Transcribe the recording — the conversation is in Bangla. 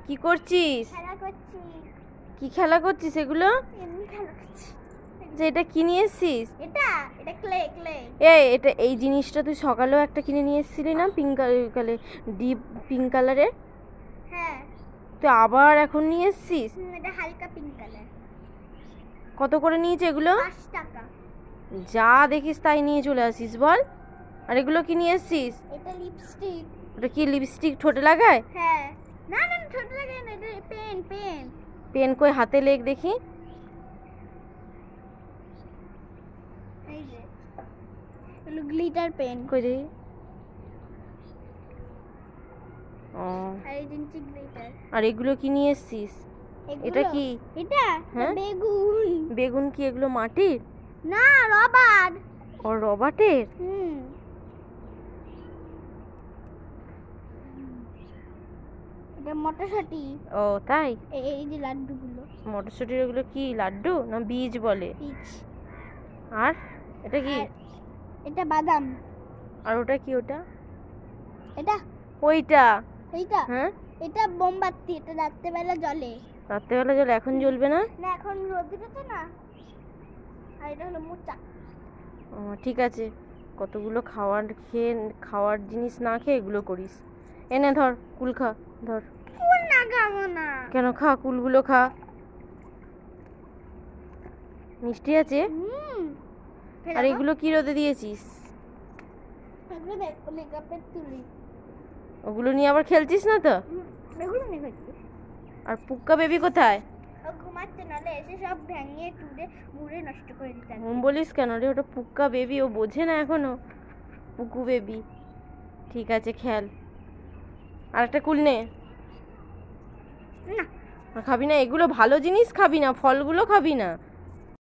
কি করছিস? কি খেলা করছিস এগুলো? যে এটা কি নিয়ে এসেছিস? এটা ক্লে ক্লে। এটা এই জিনিসটা তুই সকালেও একটা কিনে নিয়ে এসেছিলি না, পিঙ্ক কালার, ডিপ পিঙ্ক কালারের? হ্যাঁ। তুই আবার এখন নিয়ে এসেছিস? এটা হালকা পিঙ্ক কালার। কত করে নিয়েছে এগুলো? 5 টাকা। যা দেখিস তাই নিয়ে চলে আসিস বল। আর এগুলো কি নিয়ে এসেছিস? এটা লিপস্টিক। ওটা কি লিপস্টিক ঠোঁটে লাগায়? হ্যাঁ। না না ঠোঁটে লাগায় না, এটা পেন পেন। পেন কই হাতে লেগ দেখি। এই যে এগুলো গ্লিটার পেন। কই রে? ও, আর এই জিনিস গ্লিটার। আর এগুলো কি নিয়ে এসেছিস? এটা কি? এটা হ্যাঁ বেগুন। বেগুন কি এগুলো মাটির? না রবার। ও রবাটের? এটা মটরশুঁটি। ও তাই? এই যে লাড্ডুগুলো। মটরশুঁটির ওগুলো কি লাড্ডু না বীজ বলে? বীজ। আর এটা কি? এটা বাদাম। আর ওটা কি? ওটা এটা ওইটা? এইটা হ্যাঁ এটা মোমবাতি। এটা রাত্রেবেলা জ্বলে। রাত্রেবেলা জ্বলে, এখন জ্বলবে না? না এখন রোদ্রে না। আর এটা হলো মোচা। ও ঠিক আছে, কতগুলো খাওয়ার জিনিস না খেয়ে এগুলো করিস। এনে ধর কুল খা, ধর। কুল না খাবো না। কেন? খা, কুলগুলো খা, মিষ্টি আছে। আর এগুলো কি রোদে দিয়েছিস? এগুলো দেখো মেকআপের তুলি। ওগুলো নিয়ে আবার খেলছিস না তো? এগুলো নিয়ে খেলছি। আর পুক্কা বেবি কোথায়? ও ঘুমাচ্ছে, নালে এসে সব ভেঙে টুড়ে মুড়ে নষ্ট করে দিতে। বলিস কেন রে? ওটা পুক্কা বেবি, ও বোঝে না এখনো। পুকু বেবি। ঠিক আছে খেল। আর একটা কুল নে। না খাবি না? এগুলো ভালো জিনিস খাবি না, ফলগুলো খাবি না।